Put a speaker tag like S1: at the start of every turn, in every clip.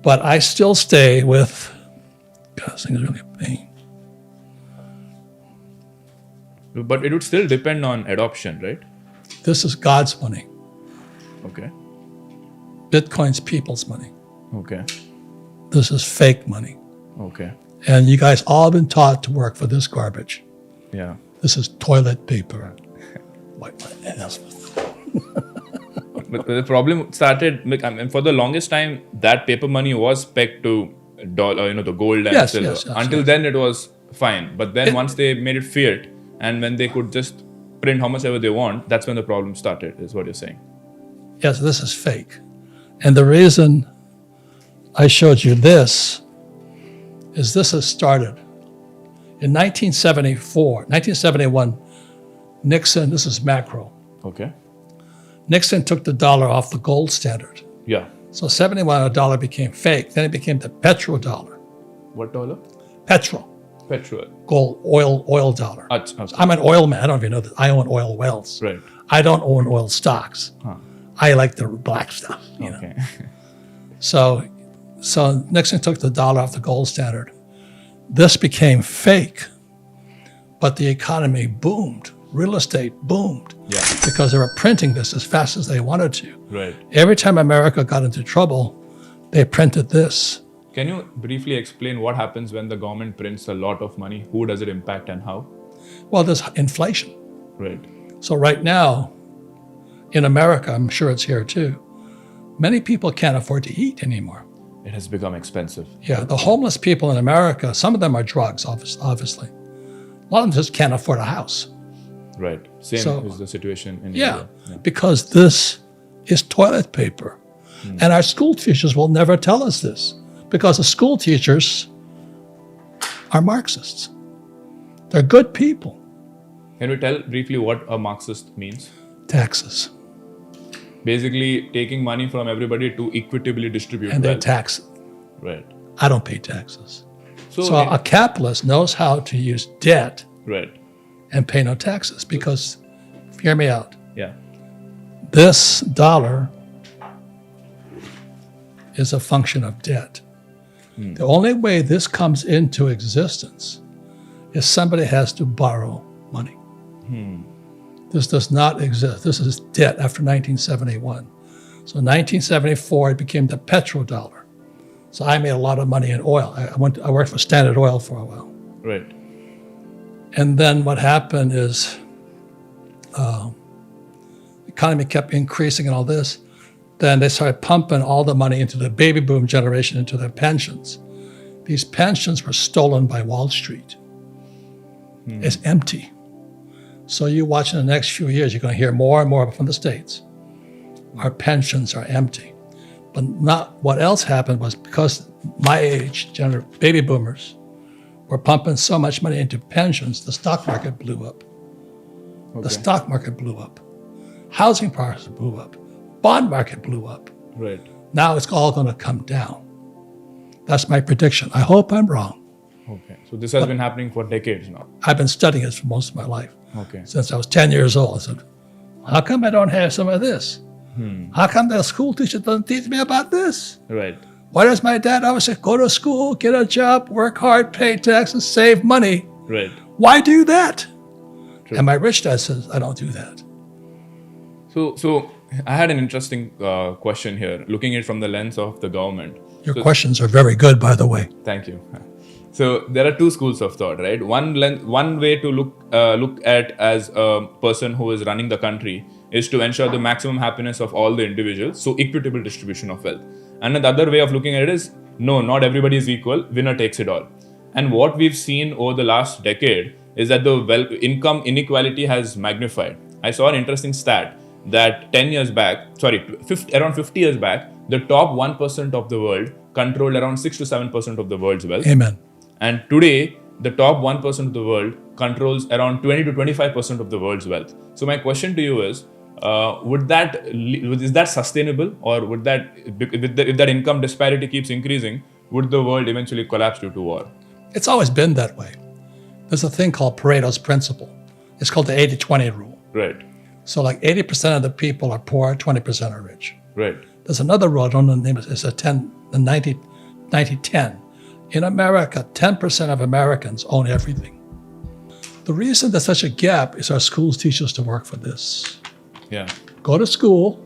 S1: But I still stay with, God, this thing is really a pain.
S2: But it would still depend on adoption, right?
S1: This is God's money.
S2: Okay.
S1: Bitcoin's people's money.
S2: Okay.
S1: This is fake money.
S2: Okay.
S1: And you guys all been taught to work for this garbage.
S2: Yeah.
S1: This is toilet paper. Wipe my ass.
S2: But the problem started, I mean, for the longest time, that paper money was pegged to dollar, the gold and silver.
S1: Yes,
S2: Until then, it was fine. But then once they made it fiat, and when they could just print how much ever they want, that's when the problem started, is what you're saying.
S1: Yes, this is fake. And the reason I showed you this is this has started in 1971, Nixon, this is macro.
S2: Okay.
S1: Nixon took the dollar off the gold standard.
S2: Yeah.
S1: So 71, a dollar became fake. Then it became the petrodollar.
S2: What dollar?
S1: Petrol. Gold, oil dollar.
S2: Okay.
S1: I'm an oil man. I don't even know that. I own oil wells.
S2: Right.
S1: I don't own oil stocks.
S2: Huh.
S1: I like the black stuff. You know? So Nixon took the dollar off the gold standard. This became fake, but the economy boomed. Real estate boomed.
S2: Yeah.
S1: Because they were printing this as fast as they wanted to.
S2: Right.
S1: Every time America got into trouble, they printed this.
S2: Can you briefly explain what happens when the government prints a lot of money? Who does it impact and how?
S1: Well, there's inflation.
S2: Right.
S1: So right now, in America, I'm sure it's here too, many people can't afford to eat anymore.
S2: It has become expensive.
S1: Yeah, the homeless people in America, some of them are drugs, obviously. A lot of them just can't afford a house.
S2: Right. Same is the situation in India.
S1: Yeah, because this is toilet paper. And our school teachers will never tell us this because the school teachers are Marxists. They're good people.
S2: Can you tell briefly what a Marxist means?
S1: Taxes.
S2: Basically, taking money from everybody to equitably distribute
S1: And they
S2: wealth.
S1: tax it.
S2: Right.
S1: I don't pay taxes.
S2: So
S1: a capitalist knows how to use debt
S2: right.
S1: and pay no taxes because, hear me out,
S2: Yeah.
S1: this dollar is a function of debt. The only way this comes into existence is somebody has to borrow money. This does not exist. This is debt after 1971. So 1974, it became the petrodollar. So I made a lot of money in oil. I worked for Standard Oil for a while.
S2: Right.
S1: And then what happened is the economy kept increasing and all this. Then they started pumping all the money into the baby boom generation, into their pensions. These pensions were stolen by Wall Street. It's empty. So you watch in the next few years, you're going to hear more and more from the States. Our pensions are empty. But not what else happened was because my age, baby boomers, were pumping so much money into pensions, the stock market blew up.
S2: Okay.
S1: The stock market blew up. Housing prices blew up. Bond market blew up.
S2: Right.
S1: Now it's all going to come down. That's my prediction. I hope I'm wrong.
S2: Okay. So this has been happening for decades now.
S1: I've been studying it for most of my life.
S2: Okay.
S1: Since I was 10 years old. I said, how come I don't have some of this? How come the school teacher doesn't teach me about this?
S2: Right.
S1: Why does my dad always say, go to school, get a job, work hard, pay taxes, save money?
S2: Right.
S1: Why do that?
S2: True.
S1: And my rich dad says, I don't do that.
S2: So I had an interesting question here, looking at it from the lens of the government.
S1: Your questions are very good, by the way.
S2: Thank you. So there are two schools of thought, right? One way to look at as a person who is running the country is to ensure the maximum happiness of all the individuals, so equitable distribution of wealth. And the other way of looking at it is, no, not everybody is equal, winner takes it all. And what we've seen over the last decade is that the income inequality has magnified. I saw an interesting stat that around 50 years back, the top 1% of the world controlled around 6 to 7% of the world's wealth.
S1: Amen.
S2: And today, the top 1% of the world controls around 20 to 25% of the world's wealth. So my question to you is that sustainable, or would that, if that income disparity keeps increasing, would the world eventually collapse due to war?
S1: It's always been that way. There's a thing called Pareto's principle. It's called the 80-20 rule.
S2: Right.
S1: So like 80% of the people are poor, 20% are rich.
S2: Right.
S1: There's another rule, I don't know the name, it's a 90 1910. In America, 10% of Americans own everything. The reason there's such a gap is our schools teach us to work for this.
S2: Yeah.
S1: Go to school,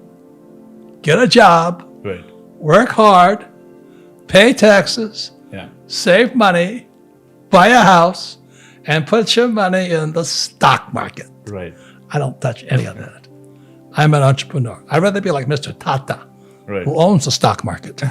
S1: get a job,
S2: Right.
S1: work hard, pay taxes,
S2: Yeah.
S1: save money, buy a house, and put your money in the stock market.
S2: Right.
S1: I don't touch any of that. I'm an entrepreneur. I'd rather be like Mr. Tata,
S2: Right.
S1: who owns the stock market.